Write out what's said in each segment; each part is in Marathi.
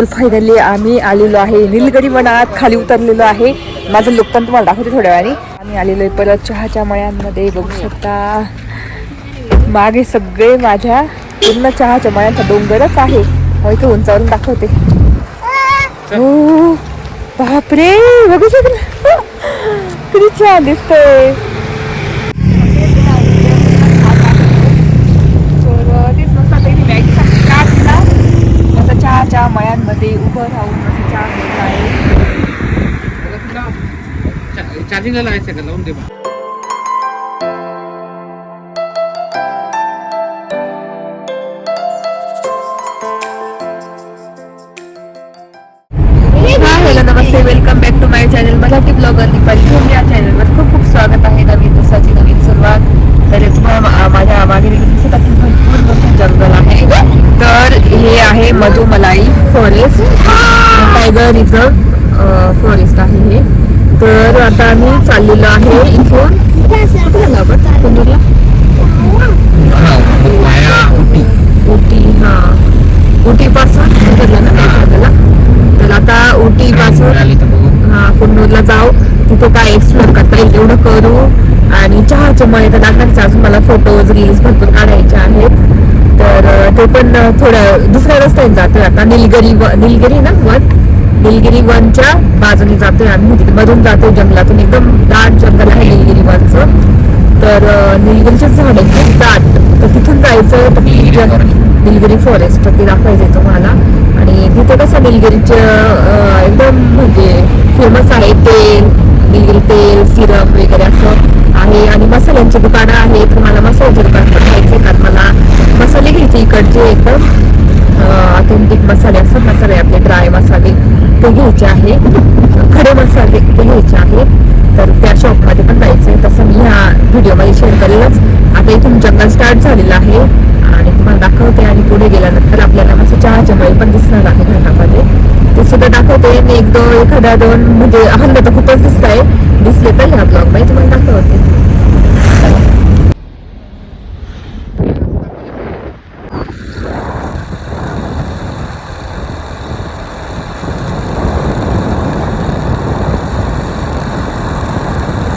तर फायनली आम्ही आलेलो आहे निलगिरी वनात. खाली उतरलेलो आहे. माझं लुक पण तुम्हाला दाखवते थोड्या वेळाने. आम्ही आलेलो आहे परत चहाच्या मळ्यांमध्ये. बघू शकता मागे सगळे माझ्या पूर्ण चहाच्या मळ्यांचा डोंगरच आहे. इथे उंचावरून दाखवते. हो बापरे, बघू शकता किती छान दिसतंय. चहाच्या मळ्यांमध्ये उभं राहून चहा घेत आहे. चार्जिंगला लावायचं का? लावून दे. हॅलो नमस्ते, welcome back to my channel Marathi blogger Deepali. या चॅनलवर खूप खूप स्वागत आहे. नवीन दिवसाची नवीन सुरुवात. तर तुम्हाला माझ्या मागे दिसत असेल भरपूर मोठं जंगल आहे. तर हे आहे Mudumalai forest, tiger reserve forest आहे हे. तर आता आम्ही चाललेलो आहे इथून उटी. उटी पासून उतरलं ना आपल्याला. तर आता उटी पासून कुन्नूरला जाऊ. तिथे काय एक्सप्लोर करता येईल तेवढं करू. आणि चहाचे मळे तर लागणारच. अजून मला फोटोज रील्स भरपूर काढायचे आहेत. तर ते पण थोडं दुसऱ्या रस्त्याने जातोय आता. निलगिरी ना वन, निलगिरी वनच्या बाजूने जातोय आम्ही. तिथे मधून जातोय जंगलातून. एकदम दाट जंगल आहे निलगिरी वनचं. तर निलगिरीचे झाड आहे खूप दाट. तर तिथून जायचं तर निलगिरी फॉरेस्ट ते दाखवायचंय तुम्हाला. आणि तिथे कसं निलगिरीचं एकदम म्हणजे फेमस आहे तेल, निलगिरी तेल, सिरम वगैरे असं आहे. आणि मसाल्यांची दुकानं आहेत. मला मसाल्याचे दुकान पण घ्यायचे, कारण मला मसाले घ्यायचे इकडचे एकदम ऑथेंटिक मसाले असतात. मसाले आपले ड्राय मसाले ते घ्यायचे आहे. खडे मसाले ते घ्यायचे आहेत. तर त्या शॉपमध्ये पण जायचं आहे. तसं मी ह्या व्हिडिओमध्ये शेअर करेलच. आता इथून जंगल स्टार्ट झालेलं आहे आणि तुम्हाला दाखवते. आणि पुढे गेल्यानंतर आपल्याला मस्त चहाचे मळे पण दिसणार आहे घाटामध्ये. ते सुद्धा दाखवते. मी एखादा दोन म्हणजे हल्लं तर खूपच दिसत आहे. दिसले तर ह्या ब्लॉगमध्ये तुम्हाला दाखवते.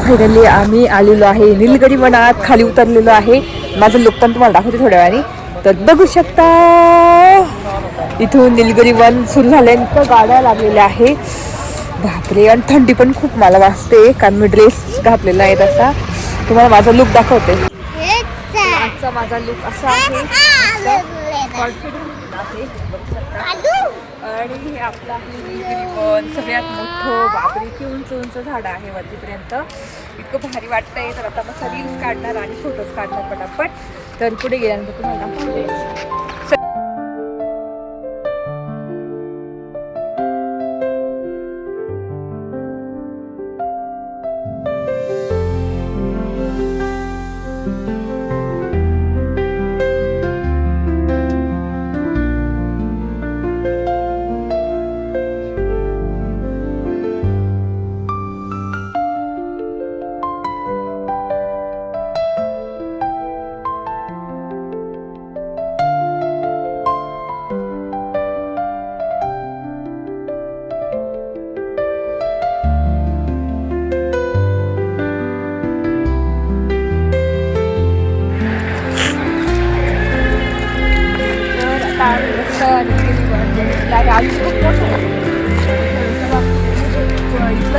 फायनली आम्ही आलेलो आहे निलगिरी वनात. खाली उतरलेलो आहे. माझं लुक पण तुम्हाला दाखवते थोड्या वेळाने. तर बघू शकता इथून निलगिरी वन सुरू झाल्यानंतर गाड्या लागलेल्या आहे. बापरे, आणि थंडी पण खूप मला वाजते, कारण मी ड्रेस घातलेला आहे तसा. तुम्हाला माझा लुक दाखवते. आजचा माझा लुक असा आहे. आणि हे आपलं निलगिरी वन सगळ्यात मोठं. बापरे, की उंच उंच झाड आहे वरतीपर्यंत. इतकं भारी वाटतंय. तर आता मस्त रील्स काढणार आणि फोटोज काढणार पटापट. तर पुढे गेल्यानंतर तुम्हाला दाखवते.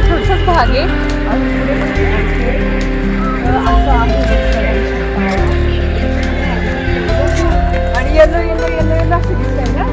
थोडंसंच भाग आहे आणि येलो येलो येलो येलो असं दिसतंय ना.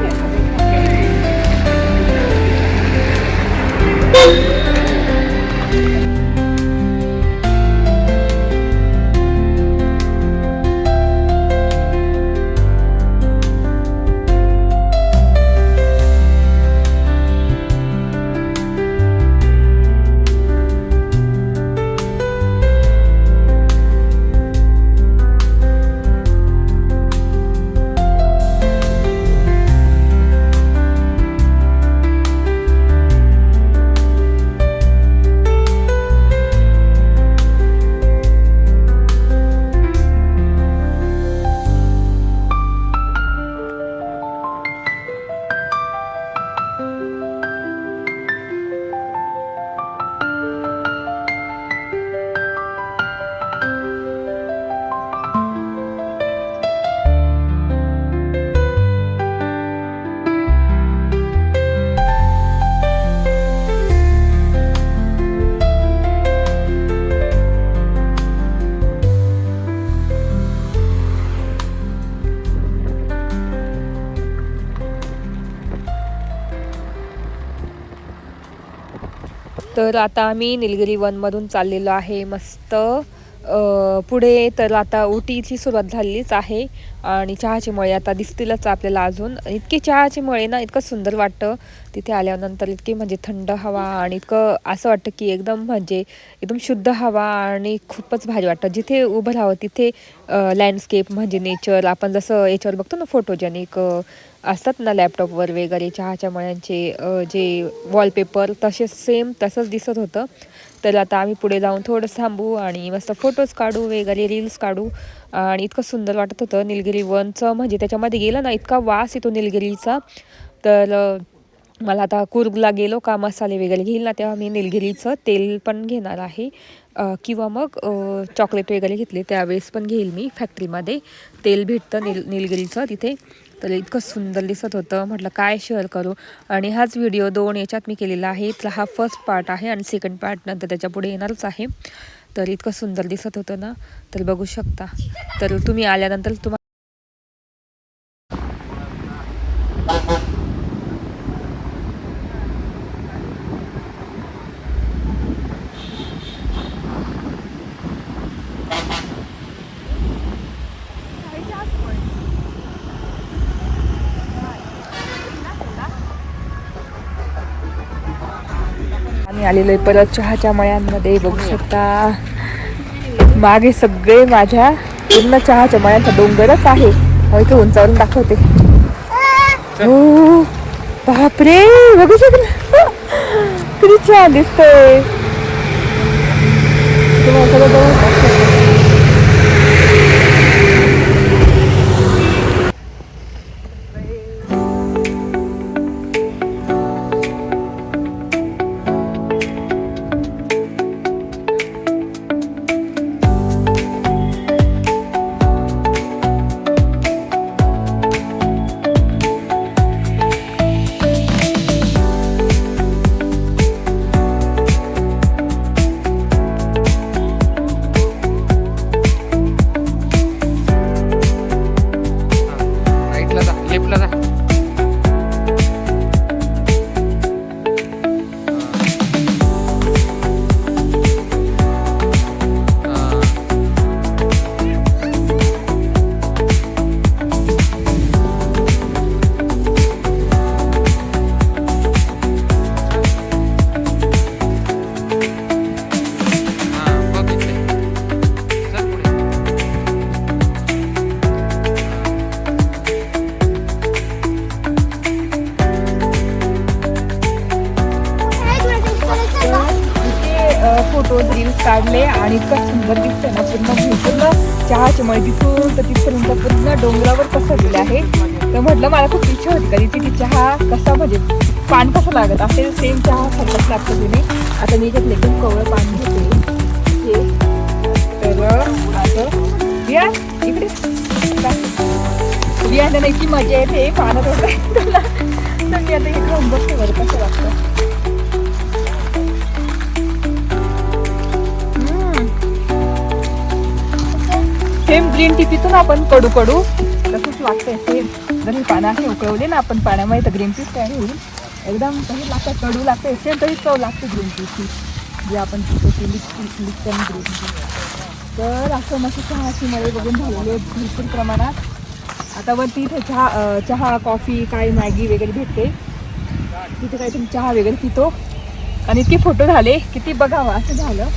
तर आता आम्ही निलगिरी वनमधून चाललेलो आहे मस्त पुढे. तर आता उटीची सुरुवात झालीच आहे आणि चहाचे मळे आता दिसतीलच आपल्याला अजून. इतके चहाचे मळे ना, इतकं सुंदर वाटतं तिथे आल्यानंतर. इतकी म्हणजे थंड हवा आणि इतकं असं वाटतं की एकदम म्हणजे एकदम शुद्ध हवा आणि खूपच भारी वाटतं. जिथे उभं राहावं तिथे लँडस्केप म्हणजे नेचर, आपण जसं याच्यावर बघतो ना फोटोजेनिक असतात ना लॅपटॉपवर वगैरे चहाच्या मळ्यांचे जे वॉलपेपर, तसे सेम तसंच दिसत होतं. तर आता आम्ही पुढे जाऊन थोडं थांबू आणि मस्त फोटोज काढू वगैरे, रील्स काढू. आणि इतकं सुंदर वाटत होतं निलगिरी वनचं. म्हणजे त्याच्यामध्ये गेलं ना, इतका वास येतो निलगिरीचा. तर मला आता कुर्गला गेलो का मसाले वगैरे घेईल ना, तेव्हा मी निलगिरीचं तेल पण घेणार आहे किंवा मग चॉकलेट वगैरे घेतले त्यावेळेस पण घेईल मी. फॅक्टरीमध्ये तेल भेटतं निलगिरीचं तिथे. तर इतकं सुंदर दिसत होतं, म्हटलं काय शेअर करू. आणि हाच व्हिडिओ 2 याच्यात मी केलेला आहे. तर हा फर्स्ट पार्ट आहे आणि सेकंड पार्ट नंतर त्याच्या पुढे येणारच आहे. तर इतकं सुंदर दिसत होतं ना, तर बघू शकता. तर तुम्ही आल्यानंतर तुम्हाला आम्ही आलेलो आहे परत चहाच्या मळ्यांमध्ये. बघू शकता मागे सगळे माझ्या पूर्ण चहाच्या मळ्यांचा डोंगरच आहे. इथे उंचावरून दाखवते. हो बापरे, बघू शकता किती छान दिसतंय. तुम्हाला सगळं बघू शकता. राईटला जा, लेफ्टला जा. फोटोज रील्स काढले आणि इतकं सुंदर दिसतंय ना पूर्ण चहाचे मळे तिथून तर तिथपर्यंत पूर्ण डोंगरावर पसरलेले आहे. तर म्हटलं मला खूप इच्छा होती कधी ती चहा कसा म्हणजे पान कसं लागत असेल, सेम चहा सारखंच लागतं तिने. आता मी त्यात एकदम कवळं पान घेते हे. तर असं या इकडे बियाणं नाही की मजा येते पाण्यात होतं तुला. तर मी आता हे खाऊन बघते बरं कसं वाटतं. सेम ग्रीन टी पितो ना आपण कडू कडू, तसंच लागतंय सेम. जर हे पानं असे उकळवले ना आपण पाण्यामध्ये तर ग्रीन टीच तयार होईल. एकदम तसंच लागतं, कडू लागतं. सेम तरी चव लागते ग्रीन टीची जी आपण पितो ती लिप्टन ग्रीन टी. तर असं मस्त चहाची मळे बघून झालेले भरपूर प्रमाणात. आता वरती इथे चहा कॉफी काय मॅगी वगैरे भेटते तिथे काही तुम्ही चहा वगैरे पितो. आणि इतके फोटो झाले किती बघावं असं झालं.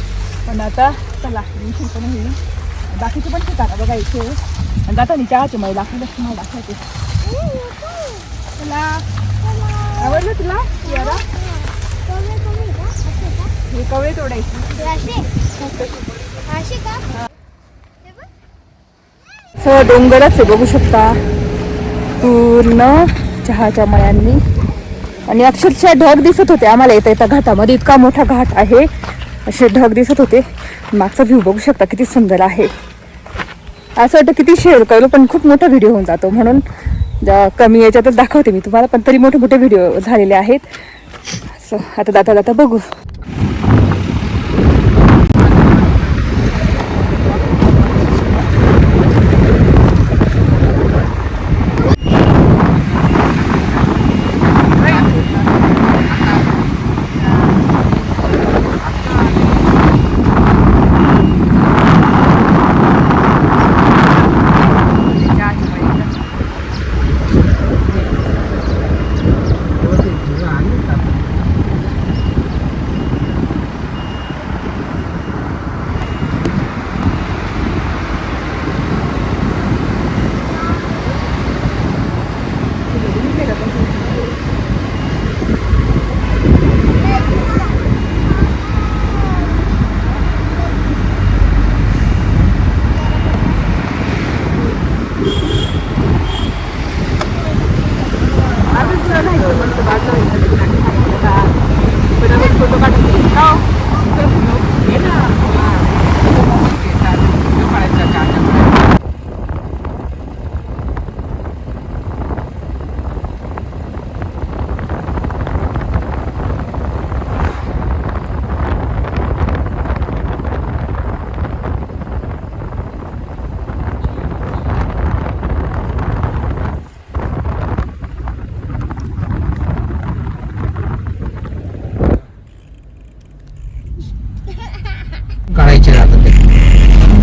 पण आता चला पण होईल. बाकीचे पण ठिकाणं बघा इथे. आणि आता मी चहाची मळे दाखवलं तुम्हाला दाखवते. तुला आवडलं तुला यारा हे कवळे तोडायचे डोंगरच आहे बघू शकता पूर्ण चहाच्या मळ्यांनी. आणि अक्षरशः ढग दिसत होते आम्हाला येता येता घाटामध्ये. इतका मोठा घाट आहे, असे ढग दिसत होते. मागचा व्ह्यू बघू शकता किती सुंदर आहे. असं वाटतं किती शेअर करू पण खूप मोठा व्हिडिओ होऊन जातो, म्हणून कमी याच्यातच दाखवते मी तुम्हाला. पण तरी मोठे मोठे व्हिडिओ झालेले आहेत. असं आता जाता जाता बघू. काढायचे राहतात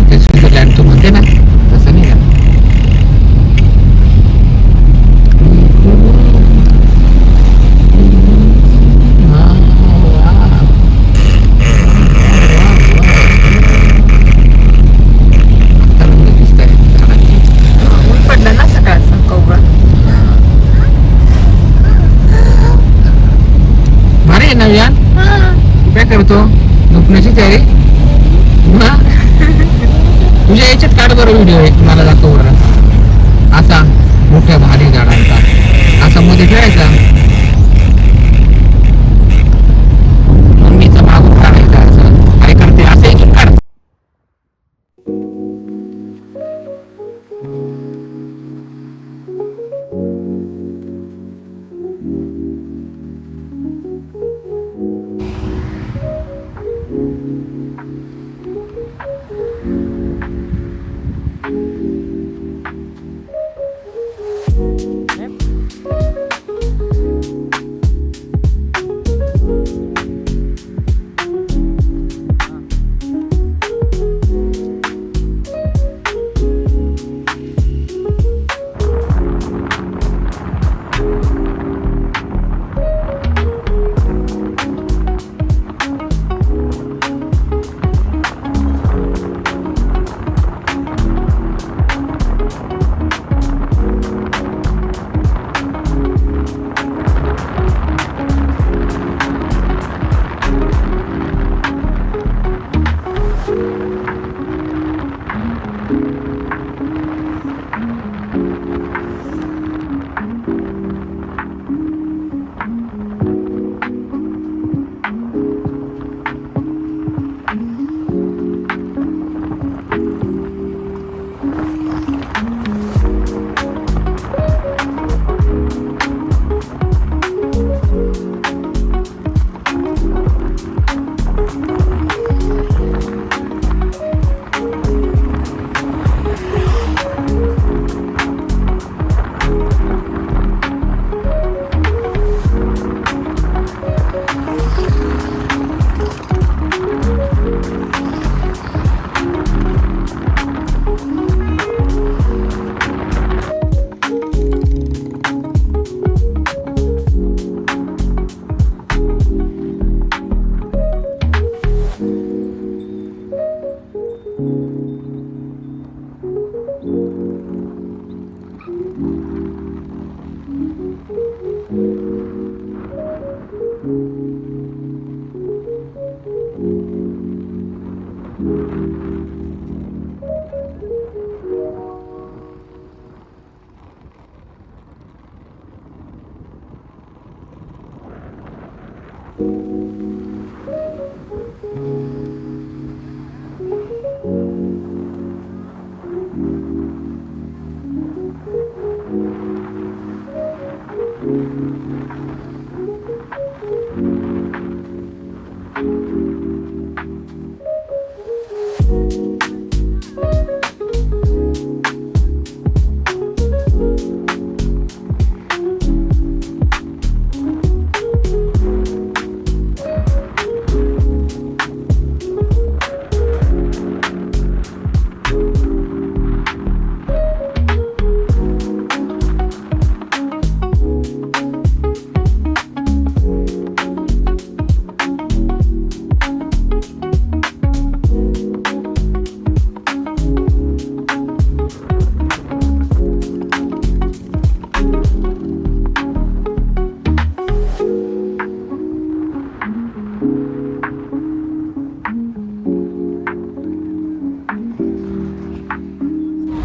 ते स्वित्झर्लंड तू म्हणते ना तसं नाही का. ऊन पडलं ना सकाळचं कवळं. भारी आहे ना विहान. काय करतो झोपण्याची तयारी. तुझ्या याच्यात काढ बरं व्हिडिओ एक मला दाखव बरं. असा मोठ्या भारी झाडांचा असा मध्ये खेळायचा. मम्मीचा मागून काढायचा असं काय करते असं एक काढ.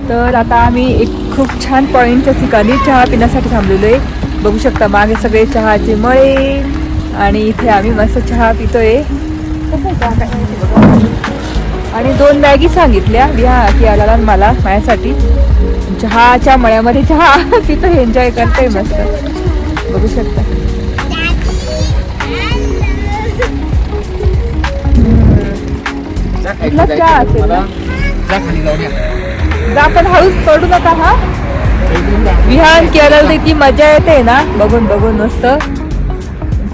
तर आता आम्ही एक खूप छान पॉईंटच्या ठिकाणी चहा पिण्यासाठी थांबलेलो आहे. बघू शकता मागे सगळे चहाचे मळे आणि इथे आम्ही मस्त चहा पितोय. कसं आहे चहा काय माहिती बघा. आणि 2 बॅगी सांगितल्या विहायला मला माझ्यासाठी. चहाच्या मळ्यामध्ये चहा पितो एन्जॉय करतोय मस्त. बघू शकता. कुठला चहा असेल ना? आपण हळूच पडू नका हा. विहान केरळ ती मजा येते ना बघून बघून मस्त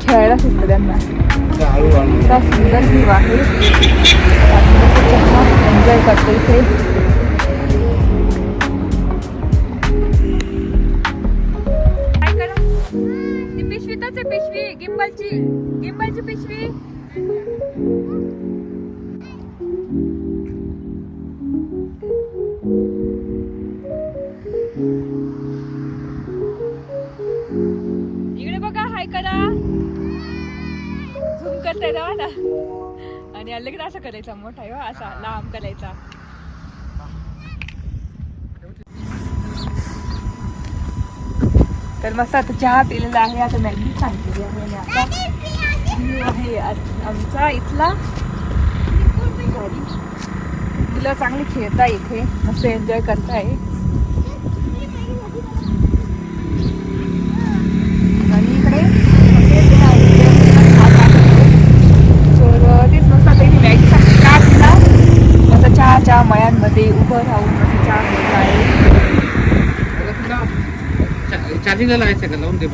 खेळायला सुचतं त्यांना. इतका सुंदर व्ह्यू आहे. एन्जॉय करतो इथे. काय करा ती पिशवीतच आहे पिशवी गिम्बलची पिशवी. इकडे बघा हाय करा. झूम करताय ना. आणि अलग असा करायचा मोठा आहे असा लांब करायचा. तर मस्त आता चहा पिलेला आहे. आता मॅगी सांगितली आहे. आता व्ह्यू आहे आमचा इथला. मुलं चांगली खेळताय इथे मस्त एन्जॉय करताय. आणि इकडे तर तेच मस्त आता इथे मॅगी सांगते चहा पिला. मस्त चहाच्या मळ्यांमध्ये उभं राहून मस्त चहा घेत आहे. चार्जिंगला लावायचं का लावून दे.